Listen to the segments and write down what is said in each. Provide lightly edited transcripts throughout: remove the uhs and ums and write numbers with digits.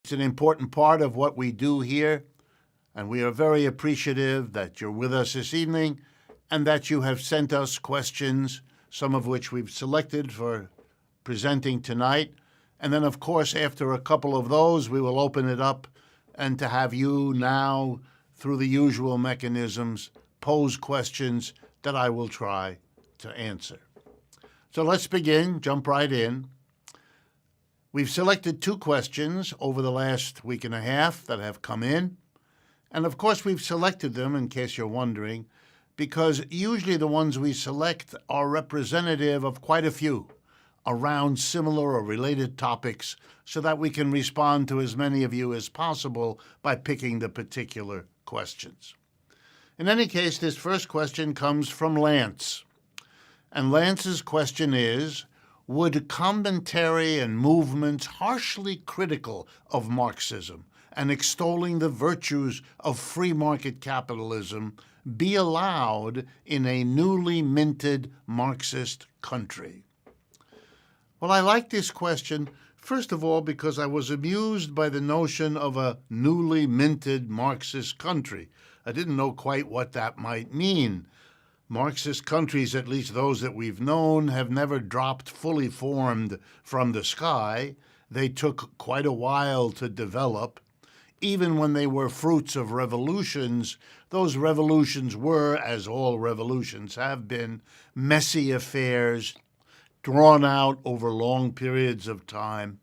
It's an important part of what we do here, and we are very appreciative that you're with us this evening and that you have sent us questions, some of which we've selected for presenting tonight. And then, of course, after a couple of those, we will open it up and to have you now, through the usual mechanisms, pose questions that I will try to answer. So let's begin, jump right in. We've selected 2 questions over the last week and a half that have come in. And of course, we've selected them, in case you're wondering, because usually the ones we select are representative of quite a few around similar or related topics so that we can respond to as many of you as possible by picking the particular questions. In any case, this first question comes from Lance. And Lance's question is, would commentary and movements harshly critical of Marxism and extolling the virtues of free market capitalism be allowed in a newly minted Marxist country? Well, I like this question, first of all, because I was amused by the notion of a newly minted Marxist country. I didn't know quite what that might mean. Marxist countries, at least those that we've known, have never dropped fully formed from the sky. They took quite a while to develop. Even when they were fruits of revolutions, those revolutions were, as all revolutions have been, messy affairs, drawn out over long periods of time.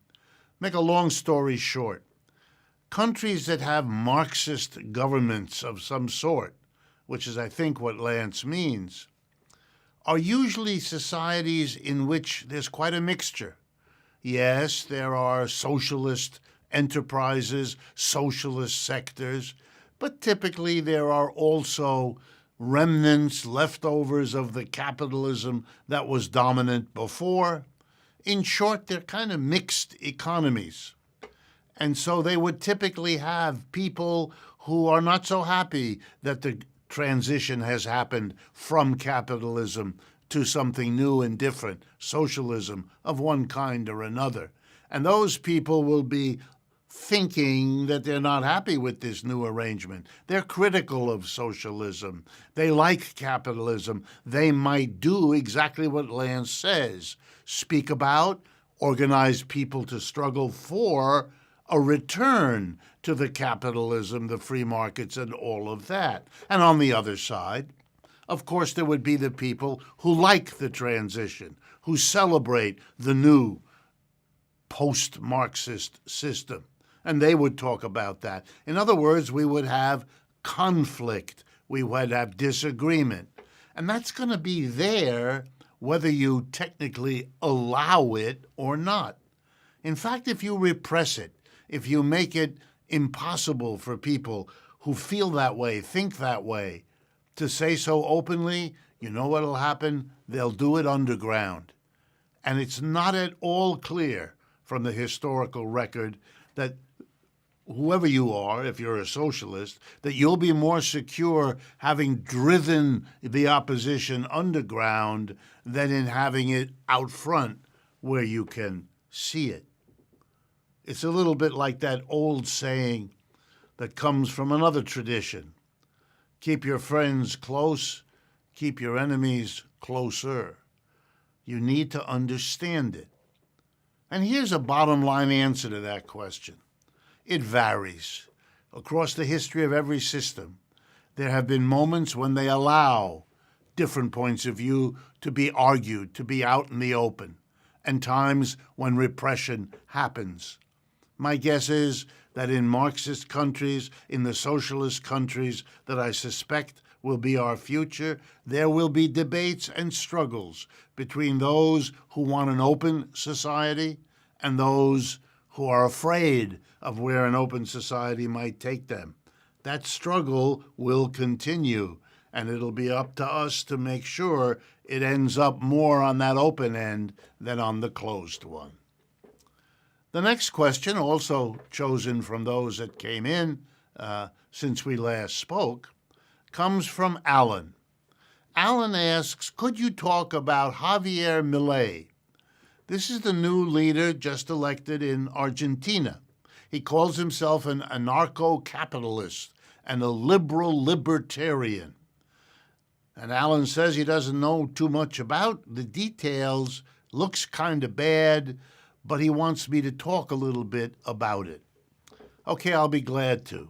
Make a long story short, countries that have Marxist governments of some sort, which is, I think, what Lance means, are usually societies in which there's quite a mixture. Yes, there are socialist enterprises, socialist sectors, but typically there are also remnants, leftovers of the capitalism that was dominant before. In short, they're kind of mixed economies. And so they would typically have people who are not so happy that the transition has happened from capitalism to something new and different, socialism of one kind or another. And those people will be thinking that they're not happy with this new arrangement. They're critical of socialism. They like capitalism. They might do exactly what Lance says, speak about, organize people to struggle for a return to the capitalism, the free markets, and all of that. And on the other side, of course, there would be the people who like the transition, who celebrate the new post-Marxist system. And they would talk about that. In other words, we would have conflict. We would have disagreement. And that's going to be there whether you technically allow it or not. In fact, if you repress it, if you make it impossible for people who feel that way, think that way, to say so openly, you know what will happen? They'll do it underground. And it's not at all clear from the historical record that whoever you are, if you're a socialist, that you'll be more secure having driven the opposition underground than in having it out front where you can see it. It's a little bit like that old saying that comes from another tradition. Keep your friends close, keep your enemies closer. You need to understand it. And here's a bottom line answer to that question. It varies. Across the history of every system, there have been moments when they allow different points of view to be argued, to be out in the open, and times when repression happens. My guess is that in Marxist countries, in the socialist countries that I suspect will be our future, there will be debates and struggles between those who want an open society and those who are afraid of where an open society might take them. That struggle will continue, and it'll be up to us to make sure it ends up more on that open end than on the closed one. The next question, also chosen from those that came in since we last spoke, comes from Alan. Alan asks, could you talk about Javier Milei? This is the new leader just elected in Argentina. He calls himself an anarcho-capitalist and a liberal libertarian. And Alan says he doesn't know too much about the details, looks kind of bad, but he wants me to talk a little bit about it. Okay, I'll be glad to.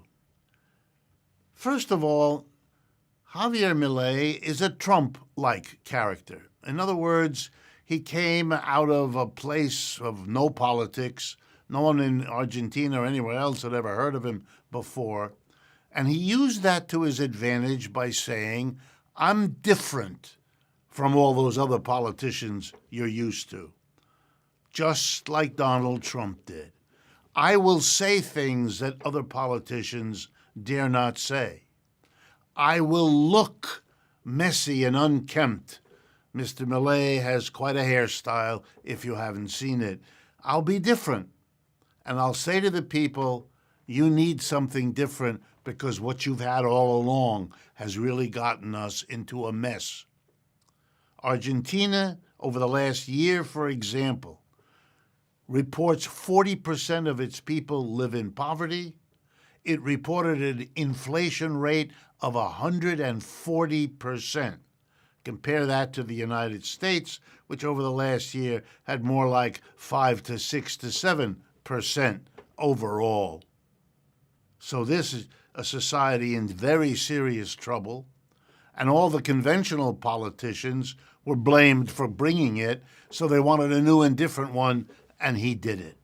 First of all, Javier Milei is a Trump-like character. In other words, he came out of a place of no politics. No one in Argentina or anywhere else had ever heard of him before. And he used that to his advantage by saying, I'm different from all those other politicians you're used to. Just like Donald Trump did. I will say things that other politicians dare not say. I will look messy and unkempt. Mr. Milei has quite a hairstyle if you haven't seen it. I'll be different. And I'll say to the people, you need something different because what you've had all along has really gotten us into a mess. Argentina, over the last year, for example, reports 40% of its people live in poverty. It reported an inflation rate of 140%. Compare that to the United States, which over the last year had more like 5 to 6 to 7% overall. So this is a society in very serious trouble, and all the conventional politicians were blamed for bringing it, so they wanted a new and different one, and he did it.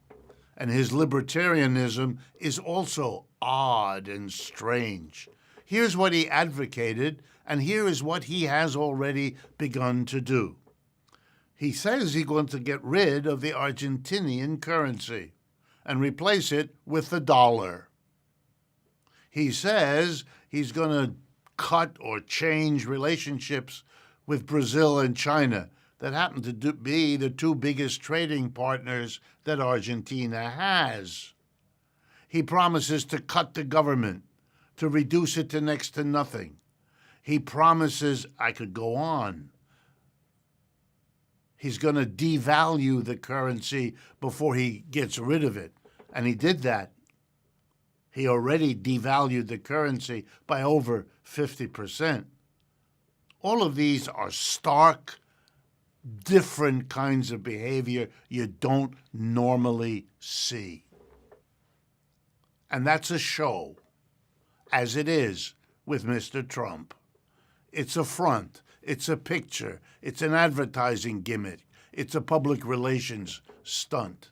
And his libertarianism is also odd and strange. Here's what he advocated, and here is what he has already begun to do. He says he's going to get rid of the Argentinian currency and replace it with the dollar. He says he's going to cut or change relationships with Brazil and China that happen to be the two biggest trading partners that Argentina has. He promises to cut the government, to reduce it to next to nothing. He promises, I could go on. He's going to devalue the currency before he gets rid of it. And he did that. He already devalued the currency by over 50%. All of these are stark, different kinds of behavior you don't normally see. And that's a show, as it is with Mr. Trump. It's a front, it's a picture, it's an advertising gimmick, it's a public relations stunt.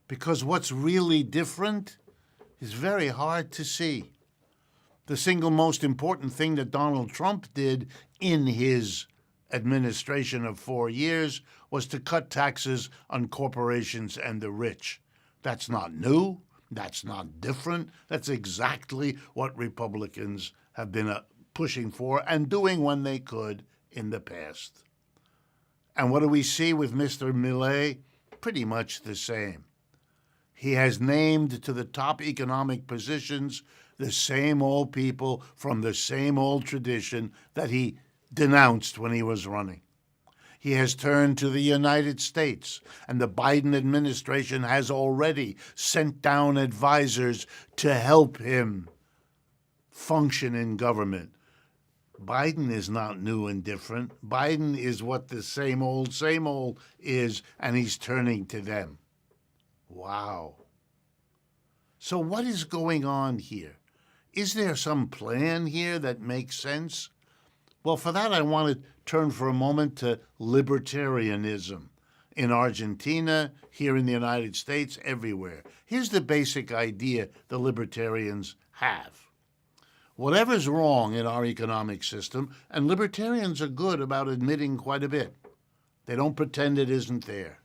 Because what's really different is very hard to see. The single most important thing that Donald Trump did in his administration of 4 years was to cut taxes on corporations and the rich. That's not new. That's not different. That's exactly what Republicans have been pushing for and doing when they could in the past. And what do we see with Mr. Milei? Pretty much the same. He has named to the top economic positions the same old people from the same old tradition that he denounced when he was running. He has turned to the United States, and the Biden administration has already sent down advisors to help him function in government. Biden is not new and different. Biden is what the same old is, and he's turning to them. Wow. So what is going on here? Is there some plan here that makes sense? Well, for that, I want to turn for a moment to libertarianism in Argentina, here in the United States, everywhere. Here's the basic idea the libertarians have. Whatever's wrong in our economic system, and libertarians are good about admitting quite a bit. They don't pretend it isn't there,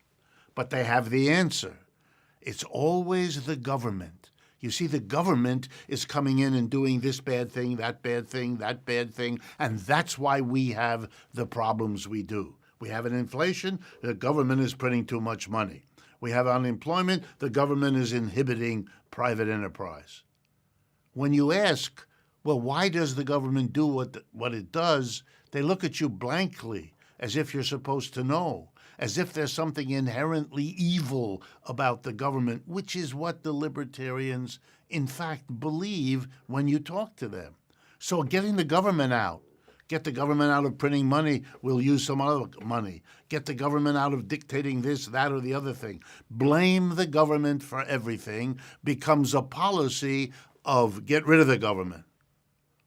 but they have the answer. It's always the government. You see, the government is coming in and doing this bad thing, that bad thing, that bad thing, and that's why we have the problems we do. We have an inflation, the government is printing too much money. We have unemployment, the government is inhibiting private enterprise. When you ask, well, why does the government do what it does, they look at you blankly, as if you're supposed to know. as if there's something inherently evil about the government, which is what the libertarians, in fact, believe when you talk to them. So getting the government out, get the government out of printing money, we'll use some other money. Get the government out of dictating this, that, or the other thing. Blame the government for everything becomes a policy of get rid of the government.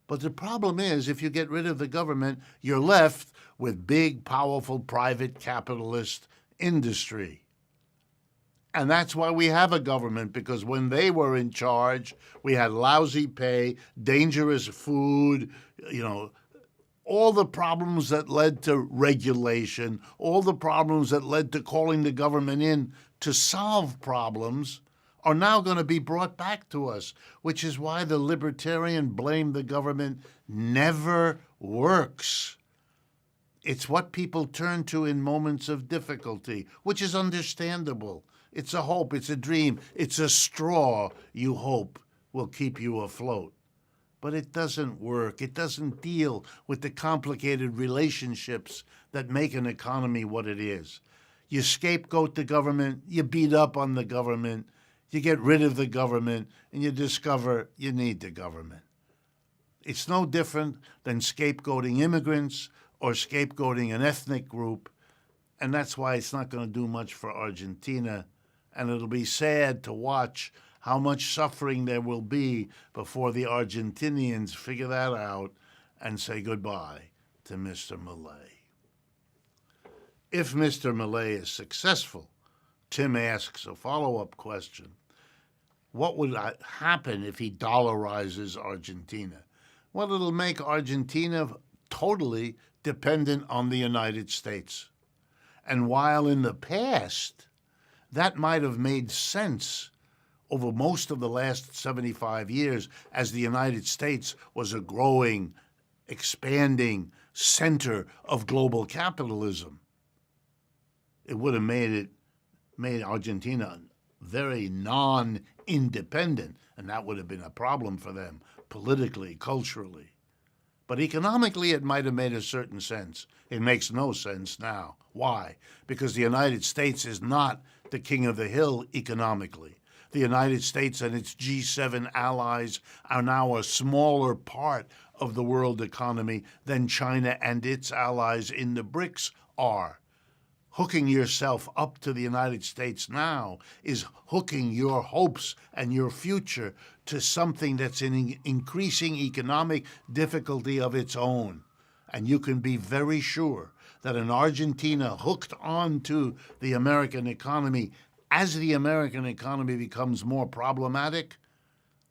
But the problem is, if you get rid of the government, you're left with big, powerful, private capitalist industry. And that's why we have a government, because when they were in charge, we had lousy pay, dangerous food, all the problems that led to regulation, all the problems that led to calling the government in to solve problems are now going to be brought back to us, which is why the libertarian blame the government never works. It's what people turn to in moments of difficulty, which is understandable. It's a hope, it's a dream, it's a straw you hope will keep you afloat. But it doesn't work. It doesn't deal with the complicated relationships that make an economy what it is. You scapegoat the government, you beat up on the government, you get rid of the government, and you discover you need the government. It's no different than scapegoating immigrants or scapegoating an ethnic group, and that's why it's not going to do much for Argentina, and it'll be sad to watch how much suffering there will be before the Argentinians figure that out and say goodbye to Mr. Milei. If Mr. Milei is successful, Tim asks a follow-up question. What would happen if he dollarizes Argentina? Well, it'll make Argentina totally dependent on the United States. And while in the past that might have made sense over most of the last 75 years, as the United States was a growing, expanding center of global capitalism, it would have made Argentina very non-independent, and that would have been a problem for them politically, culturally. But economically, it might have made a certain sense. It makes no sense now. Why? Because the United States is not the king of the hill economically. The United States and its G7 allies are now a smaller part of the world economy than China and its allies in the BRICS are. Hooking yourself up to the United States now is hooking your hopes and your future to something that's in increasing economic difficulty of its own. And you can be very sure that an Argentina hooked onto the American economy, as the American economy becomes more problematic,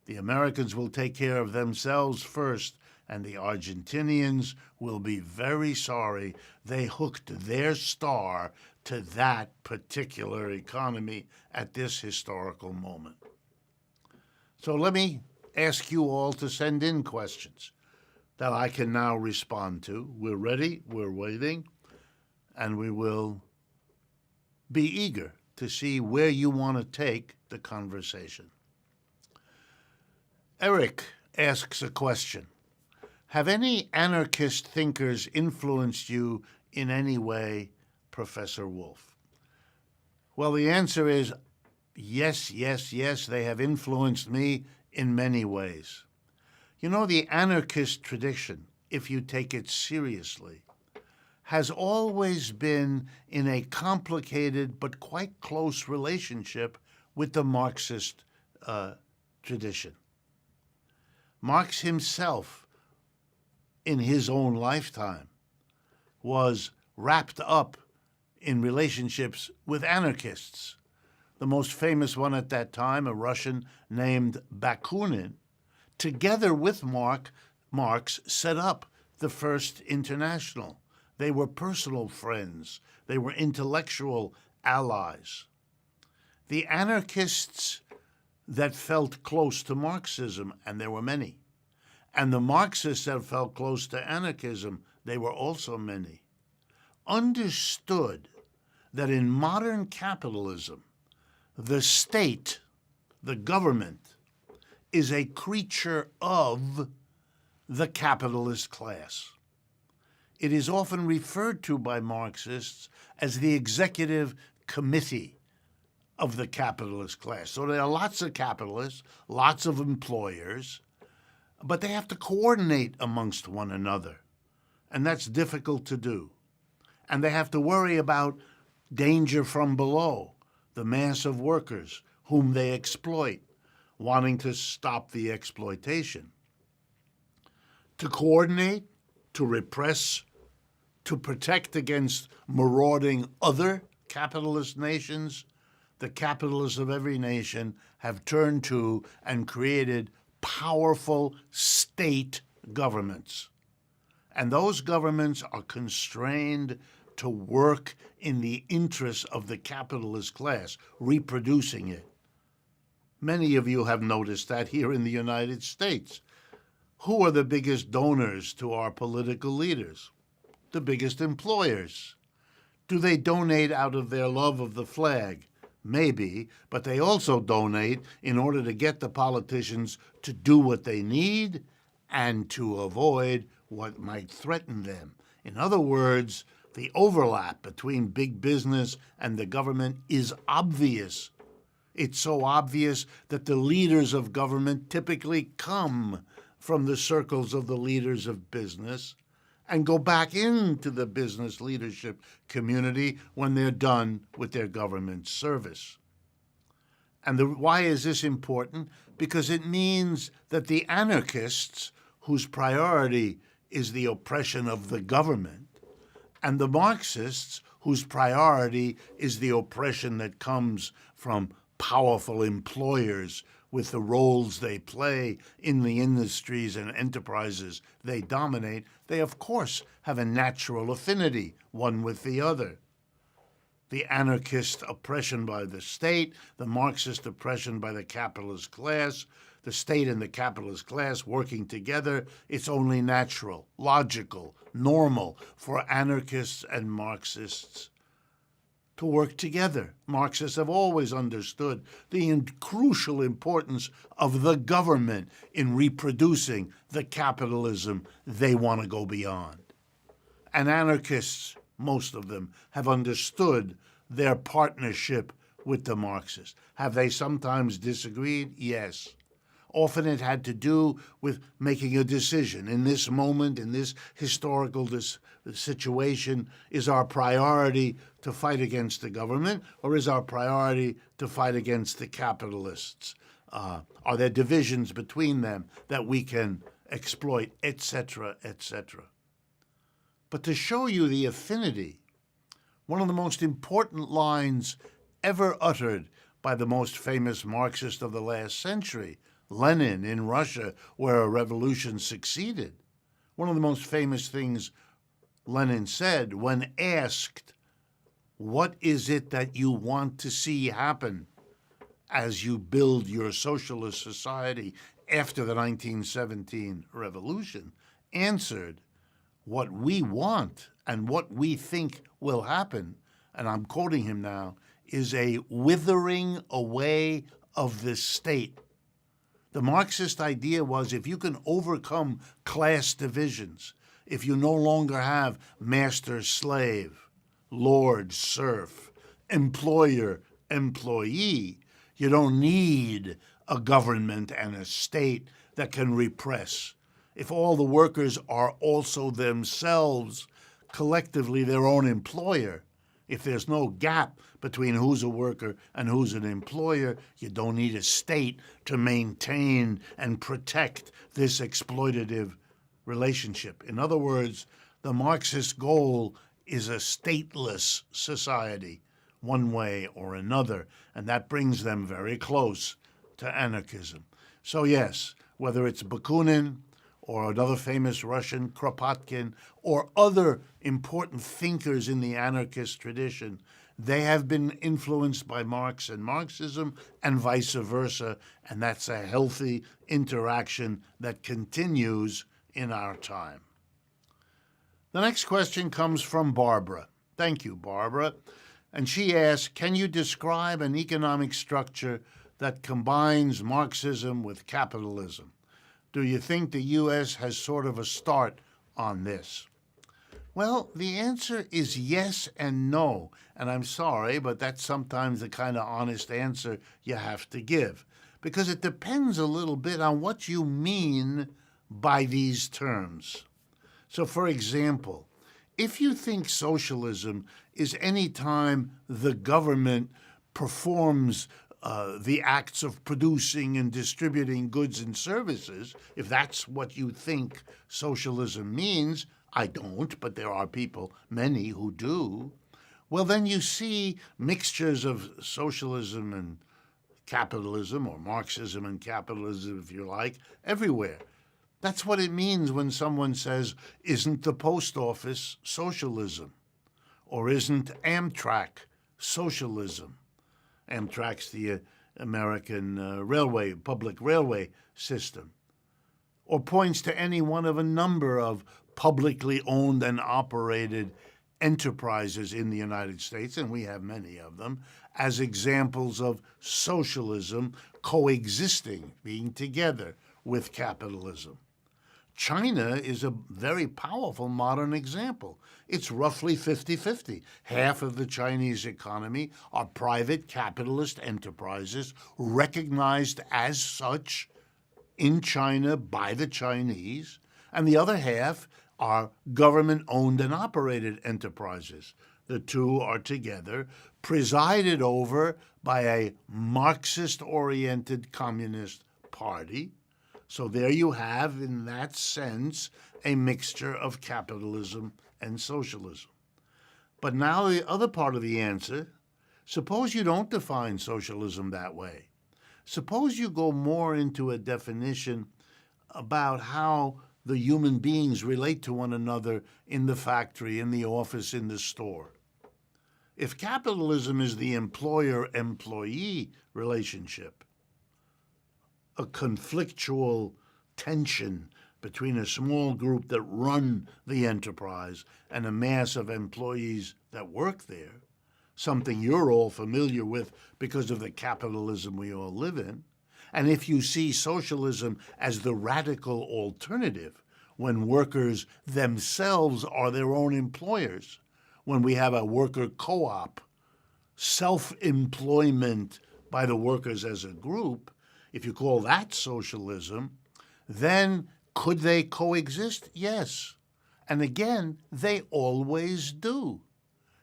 the Americans will take care of themselves first, and the Argentinians will be very sorry they hooked their star to that particular economy at this historical moment. So let me ask you all to send in questions that I can now respond to. We're ready, we're waiting, and we will be eager to see where you want to take the conversation. Eric asks a question. Have any anarchist thinkers influenced you in any way, Professor Wolff? Well, the answer is yes, yes, yes, they have influenced me in many ways. You know, the anarchist tradition, if you take it seriously, has always been in a complicated but quite close relationship with the Marxist tradition. Marx himself, in his own lifetime, was wrapped up in relationships with anarchists. The most famous one at that time, a Russian named Bakunin, together with Marx, set up the First International. They were personal friends. They were intellectual allies. The anarchists that felt close to Marxism, and there were many, and the Marxists that felt close to anarchism, they were also many, understood that in modern capitalism, the state, the government, is a creature of the capitalist class. it is often referred to by Marxists as the executive committee of the capitalist class. So there are lots of capitalists, lots of employers, but they have to coordinate amongst one another, and that's difficult to do. And they have to worry about danger from below, the mass of workers whom they exploit, wanting to stop the exploitation. To coordinate, to repress, to protect against marauding other capitalist nations, the capitalists of every nation have turned to and created powerful state governments. And those governments are constrained to work in the interests of the capitalist class, reproducing it. Many of you have noticed that here in the United States. Who are the biggest donors to our political leaders? The biggest employers. Do they donate out of their love of the flag? Maybe, but they also donate in order to get the politicians to do what they need and to avoid what might threaten them. In other words, the overlap between big business and the government is obvious. It's so obvious that the leaders of government typically come from the circles of the leaders of business and go back into the business leadership community when they're done with their government service. And why is this important? Because it means that the anarchists, whose priority is the oppression of the government, and the Marxists, whose priority is the oppression that comes from powerful employers with the roles they play in the industries and enterprises they dominate, they of course have a natural affinity one with the other. The anarchist oppression by the state, the Marxist oppression by the capitalist class, the state and the capitalist class working together, it's only natural, logical, normal for anarchists and Marxists to work together. Marxists have always understood the crucial importance of the government in reproducing the capitalism they want to go beyond. And anarchists, most of them, have understood their partnership with the Marxists. Have they sometimes disagreed? Yes. Often it had to do with making a decision. In this moment, in this historical situation, is our priority to fight against the government, or is our priority to fight against the capitalists? Are there divisions between them that we can exploit, etc., etc.? But to show you the affinity, one of the most important lines ever uttered by the most famous Marxist of the last century, Lenin in Russia, where a revolution succeeded. One of the most famous things Lenin said when asked, what is it that you want to see happen as you build your socialist society after the 1917 revolution, answered, what we want and what we think will happen, and I'm quoting him now, is a withering away of the state. The Marxist idea was if you can overcome class divisions, if you no longer have master-slave, lord-serf, employer-employee, you don't need a government and a state that can repress. If all the workers are also themselves collectively their own employer, if there's no gap between who's a worker and who's an employer, you don't need a state to maintain and protect this exploitative relationship. In other words, the Marxist goal is a stateless society, one way or another, and that brings them very close to anarchism. So yes, whether it's Bakunin or another famous Russian, Kropotkin, or other important thinkers in the anarchist tradition, they have been influenced by Marx and Marxism and vice versa, and that's a healthy interaction that continues in our time. The next question comes from Barbara. Thank you, Barbara. And she asks, can you describe an economic structure that combines Marxism with capitalism? Do you think the U.S. has sort of a start on this? Well, the answer is yes and no. And I'm sorry, but that's sometimes the kind of honest answer you have to give, because it depends a little bit on what you mean by these terms. So, for example, if you think socialism is any time the government performs the acts of producing and distributing goods and services, if that's what you think socialism means, I don't, but there are people, many, who do, well, then you see mixtures of socialism and capitalism, or Marxism and capitalism, if you like, everywhere. That's what it means when someone says, isn't the post office socialism? Or isn't Amtrak socialism? Amtrak's the American railway, public railway system. Or points to any one of a number of publicly owned and operated enterprises in the United States, and we have many of them, as examples of socialism coexisting, being together with capitalism. China is a very powerful modern example. It's roughly 50-50. Half of the Chinese economy are private capitalist enterprises recognized as such in China by the Chinese, and the other half are government-owned and operated enterprises. The two are together, presided over by a Marxist-oriented communist party. So there you have, in that sense, a mixture of capitalism and socialism. But now the other part of the answer, suppose you don't define socialism that way. Suppose you go more into a definition about how the human beings relate to one another in the factory, in the office, in the store. If capitalism is the employer-employee relationship, a conflictual tension between a small group that run the enterprise and a mass of employees that work there, something you're all familiar with because of the capitalism we all live in. And if you see socialism as the radical alternative, when workers themselves are their own employers, when we have a worker co-op, self-employment by the workers as a group, if you call that socialism, then could they coexist? Yes. And again, they always do.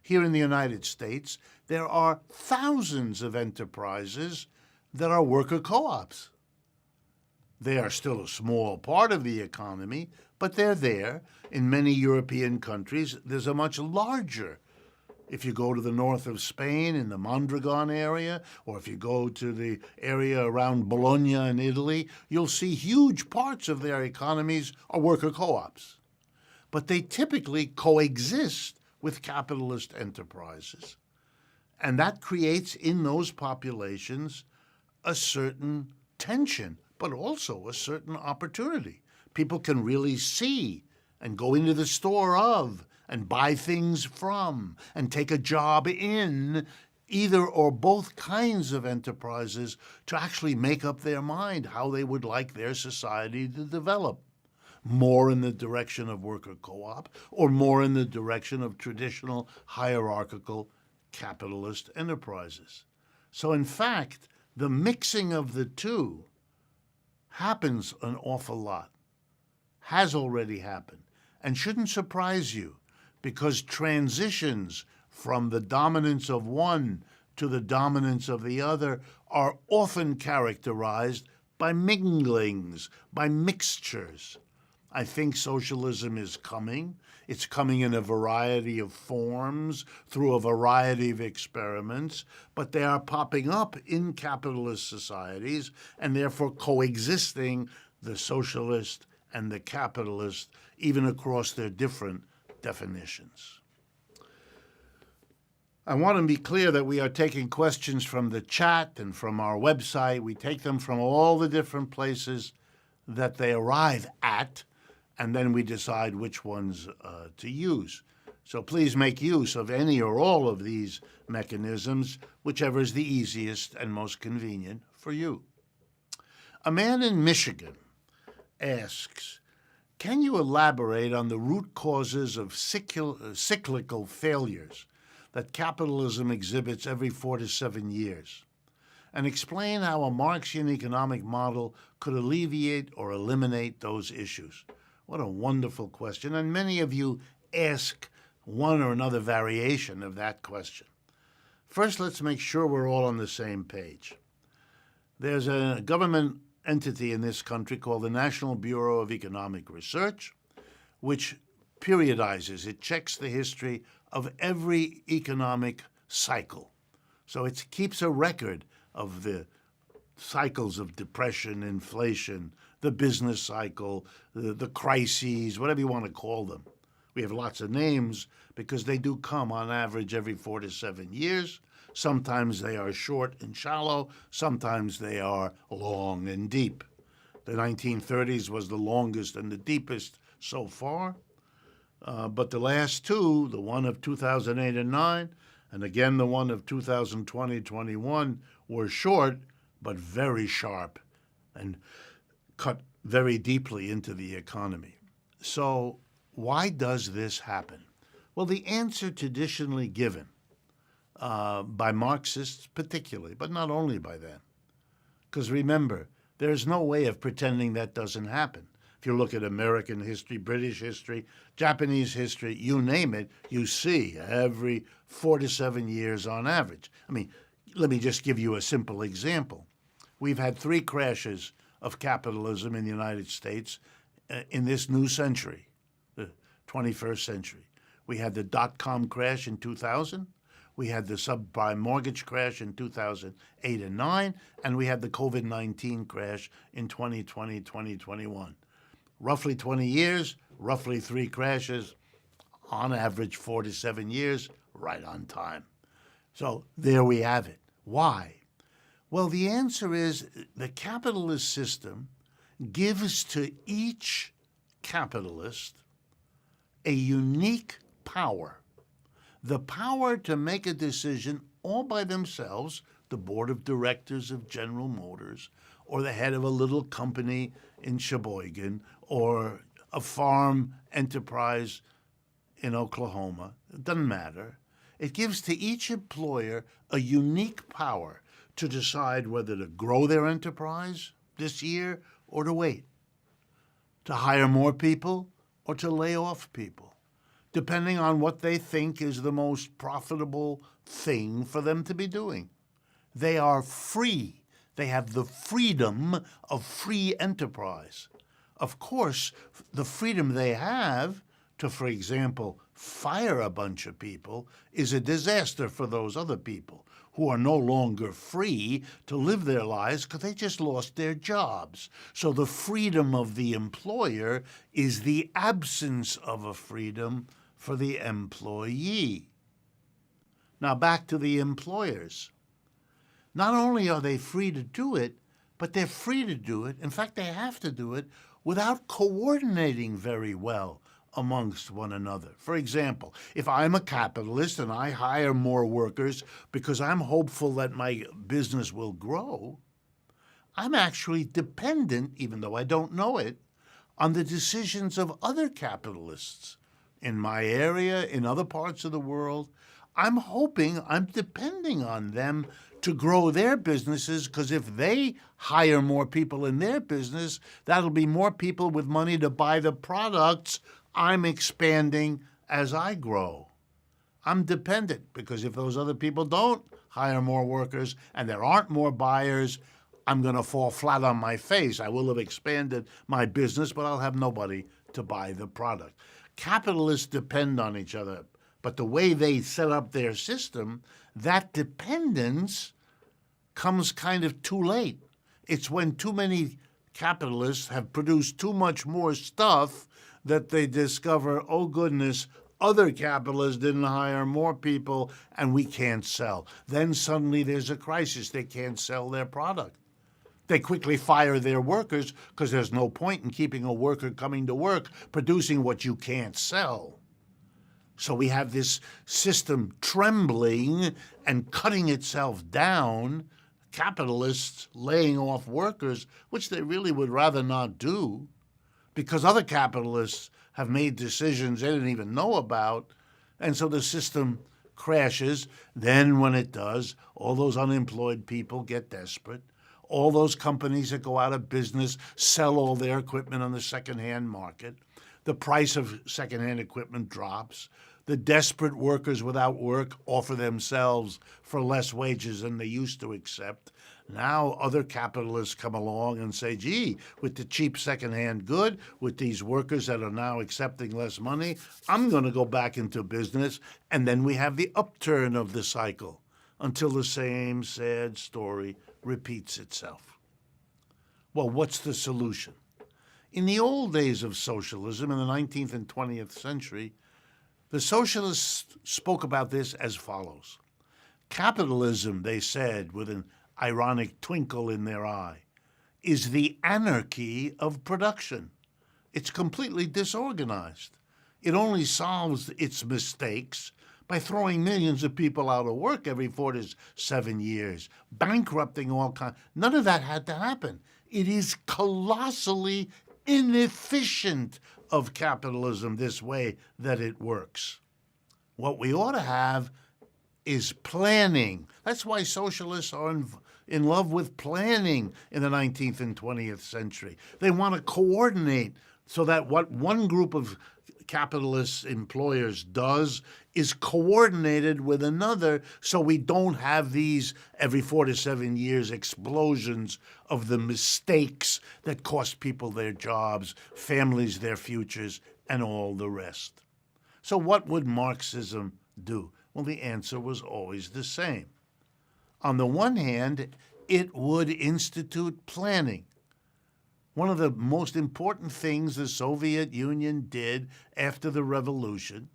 Here in the United States, there are thousands of enterprises that are worker co-ops. They are still a small part of the economy, but they're there. In many European countries, there's a much larger. If you go to the north of Spain, in the Mondragon area, or if you go to the area around Bologna in Italy, you'll see huge parts of their economies are worker co-ops. But they typically coexist with capitalist enterprises. And that creates in those populations a certain tension, but also a certain opportunity. People can really see and go into the store of and buy things from and take a job in either or both kinds of enterprises to actually make up their mind how they would like their society to develop. More in the direction of worker co-op or more in the direction of traditional hierarchical capitalist enterprises. So in fact, the mixing of the two happens an awful lot, has already happened, and shouldn't surprise you, because transitions from the dominance of one to the dominance of the other are often characterized by minglings, by mixtures. I think socialism is coming. It's coming in a variety of forms, through a variety of experiments, but they are popping up in capitalist societies and therefore coexisting, the socialist and the capitalist, even across their different definitions. I want to be clear that we are taking questions from the chat and from our website. We take them from all the different places that they arrive at, and then we decide which ones to use. So please make use of any or all of these mechanisms, whichever is the easiest and most convenient for you. A man in Michigan asks, Can you elaborate on the root causes of cyclical failures that capitalism exhibits every 4 to 7 years? And explain how a Marxian economic model could alleviate or eliminate those issues. What a wonderful question, and many of you ask one or another variation of that question. First, let's make sure we're all on the same page. There's a government entity in this country called the National Bureau of Economic Research, which periodizes, it checks the history of every economic cycle. So it keeps a record of the cycles of depression, inflation, the business cycle, the crises, whatever you want to call them. We have lots of names because they do come on average every 4 to 7 years. Sometimes they are short and shallow. Sometimes they are long and deep. The 1930s was the longest and the deepest so far. But the last two, the one of 2008 and 9, and again the one of 2020-21, were short but very sharp and cut very deeply into the economy. So why does this happen? Well, the answer traditionally given by Marxists particularly, but not only by them. Because remember, there's no way of pretending that doesn't happen. If you look at American history, British history, Japanese history, you name it, you see every 4 to 7 years on average. I mean, let me just give you a simple example. We've had 3 crashes of capitalism in the United States in this new century, the 21st century. We had the dot-com crash in 2000. We had the subprime mortgage crash in 2008 and 9, and we had the COVID-19 crash in 2020, 2021. Roughly 20 years, roughly 3 crashes, on average 4 to 7 years, right on time. So there we have it. Why? Well, the answer is the capitalist system gives to each capitalist a unique power. The power to make a decision all by themselves, the board of directors of General Motors, or the head of a little company in Sheboygan, or a farm enterprise in Oklahoma. It doesn't matter. It gives to each employer a unique power to decide whether to grow their enterprise this year or to wait, to hire more people or to lay off people, depending on what they think is the most profitable thing for them to be doing. They are free. They have the freedom of free enterprise. Of course, the freedom they have to, for example, fire a bunch of people is a disaster for those other people who are no longer free to live their lives because they just lost their jobs. So the freedom of the employer is the absence of a freedom for the employee. Now back to the employers. Not only are they free to do it, but they're free to do it. In fact, they have to do it without coordinating very well amongst one another. For example, if I'm a capitalist and I hire more workers because I'm hopeful that my business will grow, I'm actually dependent, even though I don't know it, on the decisions of other capitalists in my area, in other parts of the world. I'm depending on them to grow their businesses, because if they hire more people in their business, that'll be more people with money to buy the products I'm expanding as I grow. I'm dependent because if those other people don't hire more workers and there aren't more buyers, I'm going to fall flat on my face. I will have expanded my business, but I'll have nobody to buy the product. Capitalists depend on each other, but the way they set up their system, that dependence comes kind of too late. It's when too many capitalists have produced too much more stuff that they discover, oh goodness, other capitalists didn't hire more people and we can't sell. Then suddenly there's a crisis. They can't sell their product. They quickly fire their workers because there's no point in keeping a worker coming to work producing what you can't sell. So we have this system trembling and cutting itself down, capitalists laying off workers, which they really would rather not do, because other capitalists have made decisions they didn't even know about, and so the system crashes. Then when it does, all those unemployed people get desperate. All those companies that go out of business sell all their equipment on the secondhand market. The price of secondhand equipment drops. The desperate workers without work offer themselves for less wages than they used to accept. Now other capitalists come along and say, gee, with the cheap secondhand good, with these workers that are now accepting less money, I'm going to go back into business. And then we have the upturn of the cycle until the same sad story repeats itself. Well, what's the solution? In the old days of socialism, in the 19th and 20th century, the socialists spoke about this as follows. Capitalism, they said with an ironic twinkle in their eye, is the anarchy of production. It's completely disorganized. It only solves its mistakes by throwing millions of people out of work every 4 to 7 years, bankrupting all kinds. None of that had to happen. It is colossally inefficient of capitalism this way that it works. What we ought to have is planning. That's why socialists are in love with planning in the 19th and 20th century. They want to coordinate so that what one group of capitalist employers does is coordinated with another, so we don't have these every 4 to 7 years explosions of the mistakes that cost people their jobs, families their futures, and all the rest. So what would Marxism do? Well, the answer was always the same. On the one hand, it would institute planning. One of the most important things the Soviet Union did after the revolution,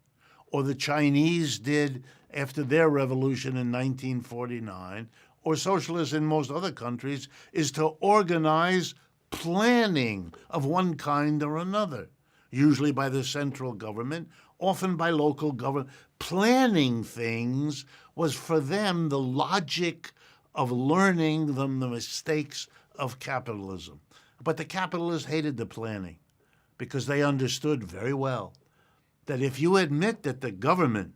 or the Chinese did after their revolution in 1949, or socialists in most other countries, is to organize planning of one kind or another, usually by the central government, often by local government. Planning things was for them the logic of learning the mistakes of capitalism. But the capitalists hated the planning because they understood very well that if you admit that the government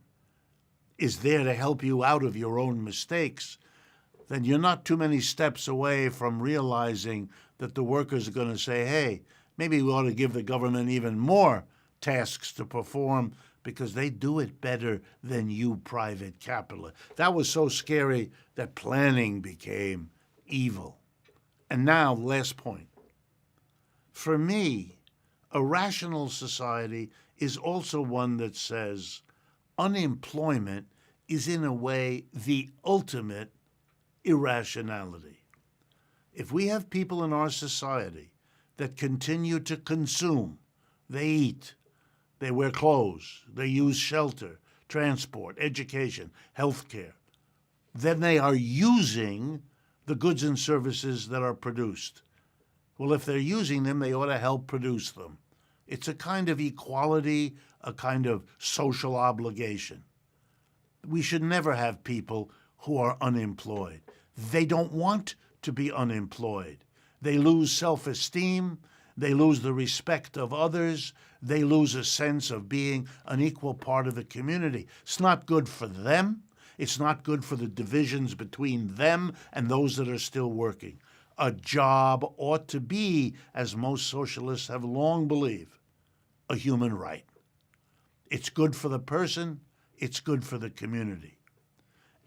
is there to help you out of your own mistakes, then you're not too many steps away from realizing that the workers are going to say, hey, maybe we ought to give the government even more tasks to perform because they do it better than you private capitalists. That was so scary that planning became evil. And now, last point. For me, a rational society is also one that says unemployment is in a way the ultimate irrationality. If we have people in our society that continue to consume, they eat, they wear clothes, they use shelter, transport, education, healthcare, then they are using the goods and services that are produced. Well, if they're using them, they ought to help produce them. It's a kind of equality, a kind of social obligation. We should never have people who are unemployed. They don't want to be unemployed. They lose self-esteem. They lose the respect of others. They lose a sense of being an equal part of the community. It's not good for them. It's not good for the divisions between them and those that are still working. A job ought to be, as most socialists have long believed, a human right. It's good for the person. It's good for the community.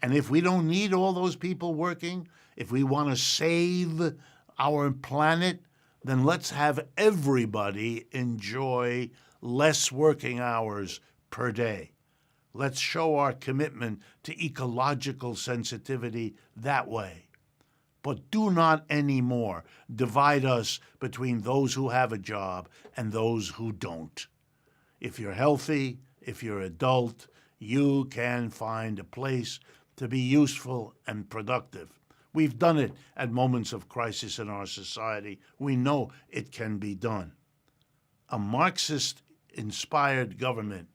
And if we don't need all those people working, if we want to save our planet, then let's have everybody enjoy less working hours per day. Let's show our commitment to ecological sensitivity that way. But do not anymore divide us between those who have a job and those who don't. If you're healthy, if you're adult, you can find a place to be useful and productive. We've done it at moments of crisis in our society. We know it can be done. A Marxist-inspired government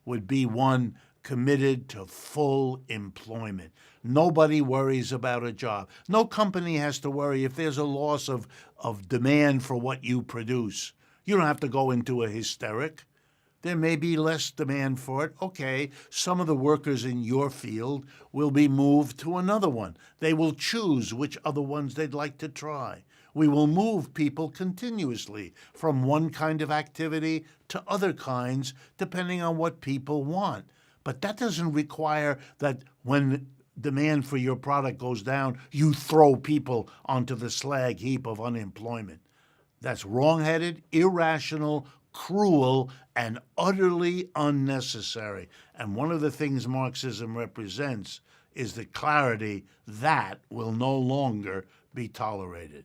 would be one committed to full employment. Nobody worries about a job. No company has to worry if there's a loss of demand for what you produce. You don't have to go into a hysteric. There may be less demand for it. Okay, some of the workers in your field will be moved to another one. They will choose which other ones they'd like to try. We will move people continuously from one kind of activity to other kinds, depending on what people want. But that doesn't require that when demand for your product goes down, you throw people onto the slag heap of unemployment. That's wrong-headed, irrational, cruel, and utterly unnecessary. And one of the things Marxism represents is the clarity that will no longer be tolerated.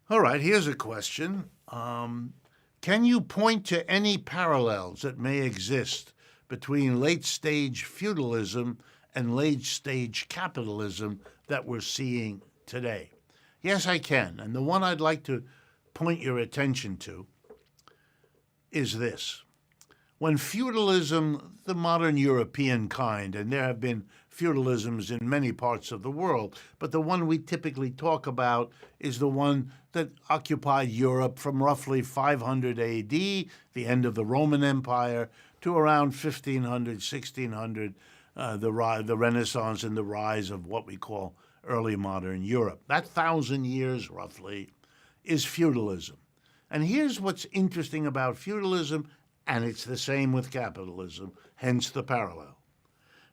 All right, here's a question. Can you point to any parallels that may exist between late-stage feudalism and late-stage capitalism that we're seeing today? Yes, I can. And the one I'd like to point your attention to is this. When feudalism, the modern European kind, and there have been feudalisms in many parts of the world, but the one we typically talk about is the one that occupied Europe from roughly 500 AD, the end of the Roman Empire, to around 1500, 1600, the Renaissance and the rise of what we call early modern Europe. That 1,000 years, roughly, is feudalism. And here's what's interesting about feudalism, and it's the same with capitalism, hence the parallel.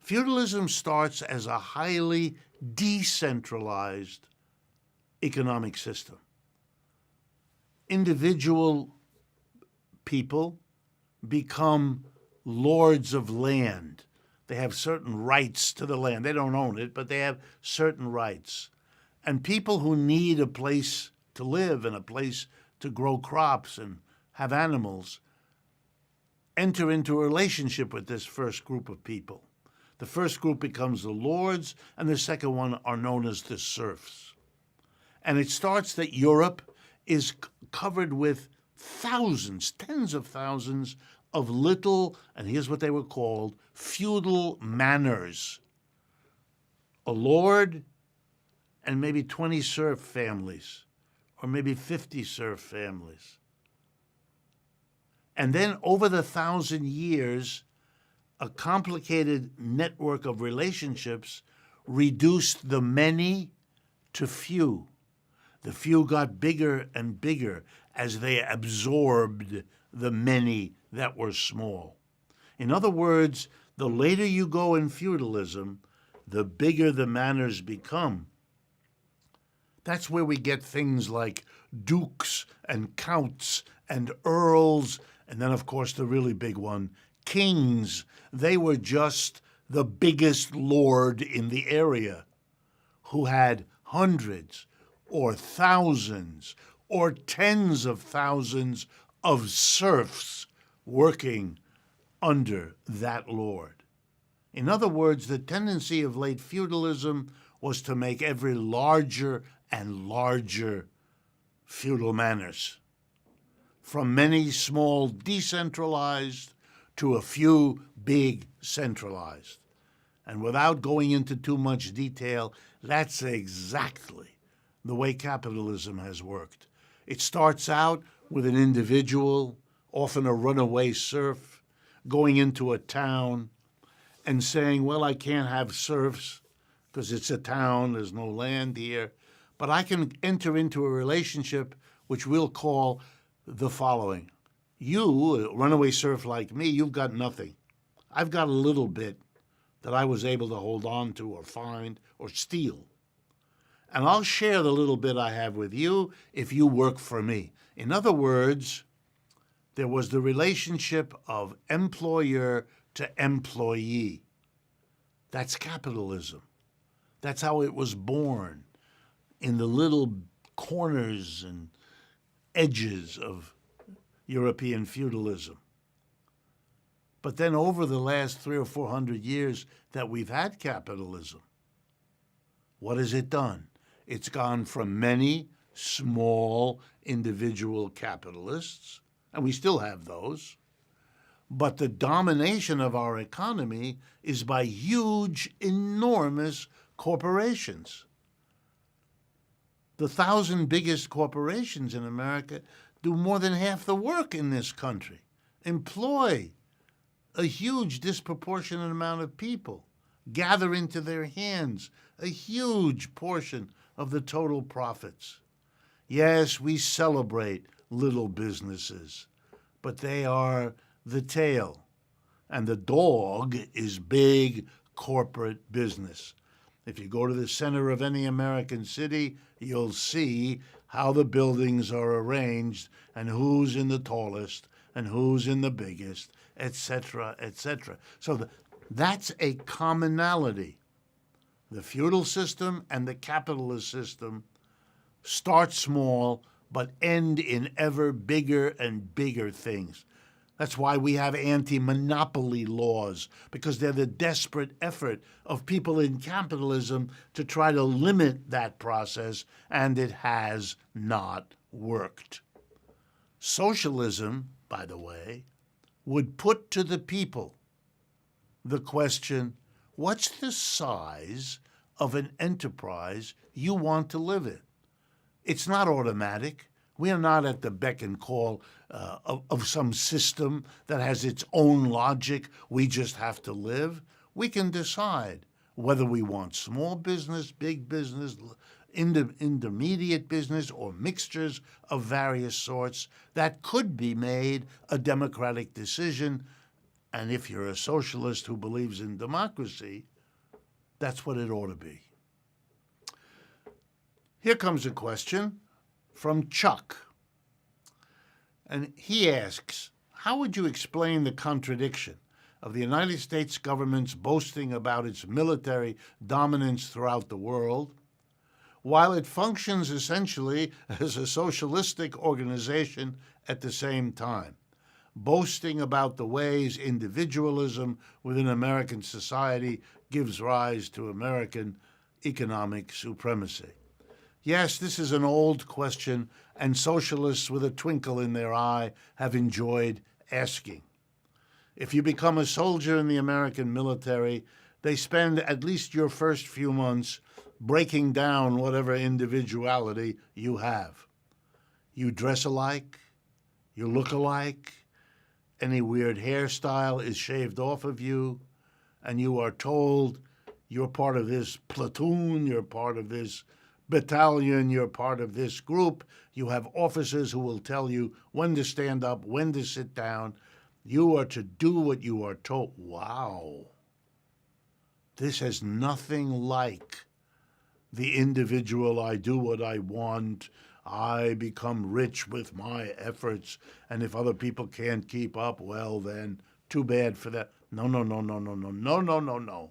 Feudalism starts as a highly decentralized economic system. Individual people become lords of land. They have certain rights to the land. They don't own it, but they have certain rights. And people who need a place to live and a place to grow crops and have animals enter into a relationship with this first group of people. The first group becomes the lords, and the second one are known as the serfs. And it starts that Europe is covered with thousands, tens of thousands of little, and here's what they were called, feudal manors. A lord and maybe 20 serf families, or maybe 50 serf families. And then over the 1,000 years, a complicated network of relationships reduced the many to few. The few got bigger and bigger as they absorbed the many that were small. In other words, the later you go in feudalism, the bigger the manors become. That's where we get things like dukes and counts and earls, and then, of course, the really big one, kings. They were just the biggest lord in the area who had hundreds or thousands or tens of thousands of serfs working under that lord. In other words, the tendency of late feudalism was to make every larger and larger feudal manors, from many small decentralized to a few big centralized. And without going into too much detail, that's exactly the way capitalism has worked. It starts out with an individual, often a runaway serf, going into a town and saying, well, I can't have serfs because it's a town, there's no land here, but I can enter into a relationship which we'll call the following. You, a runaway serf like me, you've got nothing. I've got a little bit that I was able to hold on to or find or steal. And I'll share the little bit I have with you if you work for me. In other words, there was the relationship of employer to employee. That's capitalism. That's how it was born, in the little corners and edges of European feudalism. But then over the last 300 or 400 years that we've had capitalism, what has it done? It's gone from many small individual capitalists, and we still have those, but the domination of our economy is by huge, enormous corporations. The 1,000 biggest corporations in America do more than half the work in this country, employ a huge disproportionate amount of people, gather into their hands a huge portion of the total profits. Yes, we celebrate little businesses, but they are the tail, and the dog is big corporate business. If you go to the center of any American city, you'll see how the buildings are arranged and who's in the tallest and who's in the biggest, etc., etc. So that's a commonality. The feudal system and the capitalist system start small but end in ever bigger and bigger things. That's why we have anti-monopoly laws, because they're the desperate effort of people in capitalism to try to limit that process, and it has not worked. Socialism, by the way, would put to the people the question, what's the size of an enterprise you want to live in? It's not automatic. We are not at the beck and call of some system that has its own logic. We just have to live. We can decide whether we want small business, big business, intermediate business, or mixtures of various sorts. That could be made a democratic decision. And if you're a socialist who believes in democracy, that's what it ought to be. Here comes a question from Chuck. And he asks, how would you explain the contradiction of the United States government's boasting about its military dominance throughout the world, while it functions essentially as a socialistic organization at the same time, boasting about the ways individualism within American society gives rise to American economic supremacy? Yes, this is an old question, and socialists with a twinkle in their eye have enjoyed asking. If you become a soldier in the American military, they spend at least your first few months breaking down whatever individuality you have. You dress alike, you look alike, any weird hairstyle is shaved off of you, and you are told you're part of this platoon, you're part of this battalion, you're part of this group. You have officers who will tell you when to stand up, when to sit down. You are to do what you are told. Wow. This has nothing like the individual, I do what I want, I become rich with my efforts, and if other people can't keep up, well then, too bad for that. No, no, no, no, no, no, no, no, no, no.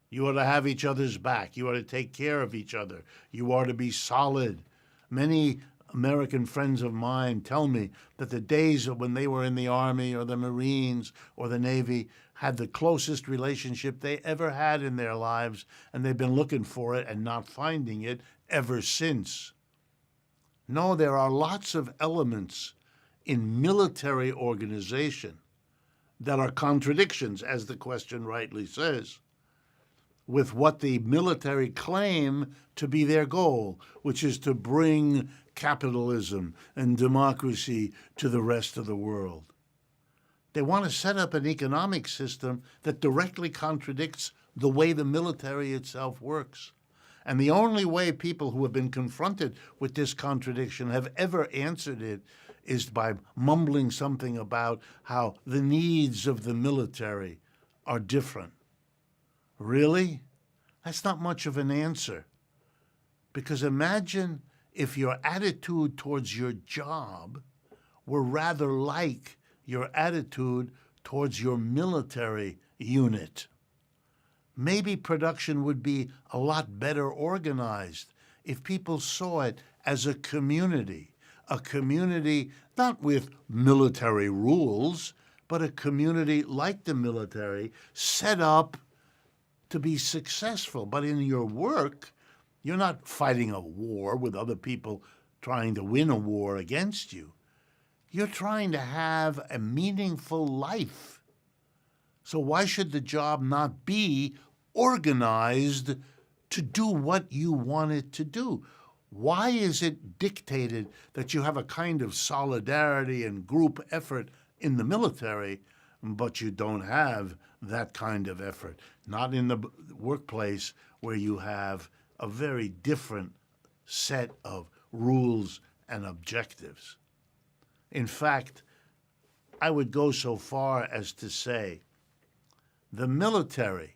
You are to have each other's back. You are to take care of each other. You are to be solid. Many American friends of mine tell me that the days of when they were in the Army or the Marines or the Navy had the closest relationship they ever had in their lives, and they've been looking for it and not finding it ever since. No, there are lots of elements in military organization that are contradictions, as the question rightly says, with what the military claim to be their goal, which is to bring capitalism and democracy to the rest of the world. They want to set up an economic system that directly contradicts the way the military itself works. And the only way people who have been confronted with this contradiction have ever answered it is by mumbling something about how the needs of the military are different. Really? That's not much of an answer. Because imagine if your attitude towards your job were rather like your attitude towards your military unit. Maybe production would be a lot better organized if people saw it as a community not with military rules, but a community like the military set up to be successful. But in your work, you're not fighting a war with other people trying to win a war against you. You're trying to have a meaningful life. So why should the job not be organized to do what you want it to do? Why is it dictated that you have a kind of solidarity and group effort in the military, but you don't have that kind of effort? Not in the workplace, where you have a very different set of rules and objectives. In fact, I would go so far as to say the military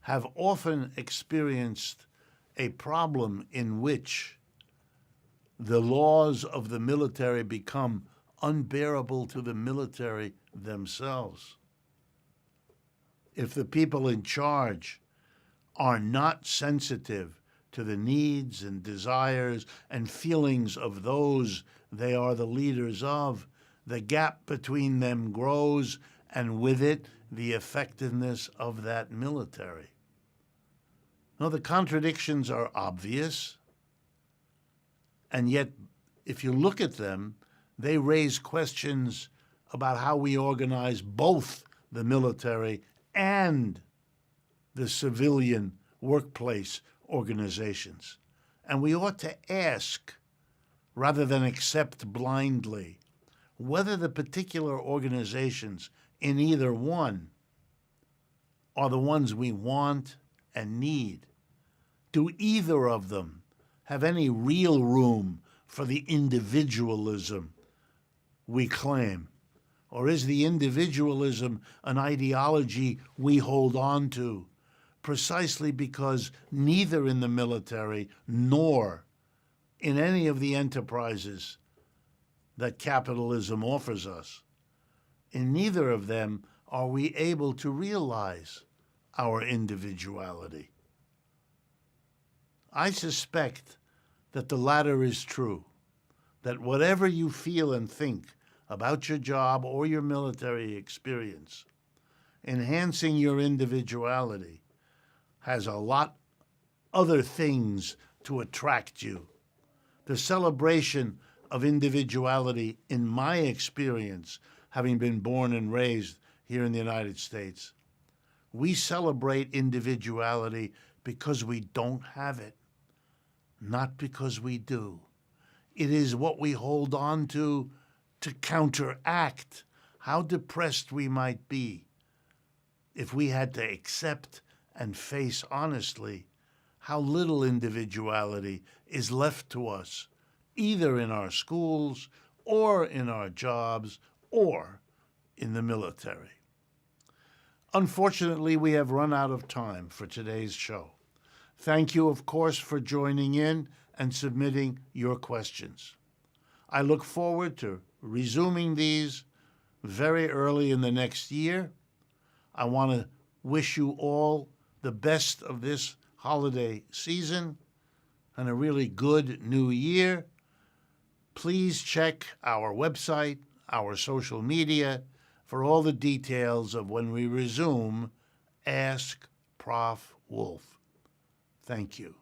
have often experienced a problem in which the laws of the military become unbearable to the military themselves. If the people in charge are not sensitive to the needs and desires and feelings of those they are the leaders of, the gap between them grows, and with it, the effectiveness of that military. Now, the contradictions are obvious, and yet, if you look at them, they raise questions about how we organize both the military and the civilian workplace organizations. And we ought to ask, rather than accept blindly, whether the particular organizations in either one are the ones we want and need. Do either of them have any real room for the individualism we claim? Or is the individualism an ideology we hold on to precisely because neither in the military nor in any of the enterprises that capitalism offers us, in neither of them are we able to realize our individuality? I suspect that the latter is true, that whatever you feel and think about your job or your military experience, enhancing your individuality has a lot other things to attract you. The celebration of individuality, in my experience, having been born and raised here in the United States, we celebrate individuality because we don't have it, not because we do. It is what we hold on to counteract how depressed we might be if we had to accept and face honestly how little individuality is left to us, either in our schools or in our jobs or in the military. Unfortunately, we have run out of time for today's show. Thank you, of course, for joining in and submitting your questions. I look forward to resuming these very early in the next year. I want to wish you all the best of this holiday season and a really good new year. Please check our website, our social media, for all the details of when we resume Ask Prof Wolff. Thank you.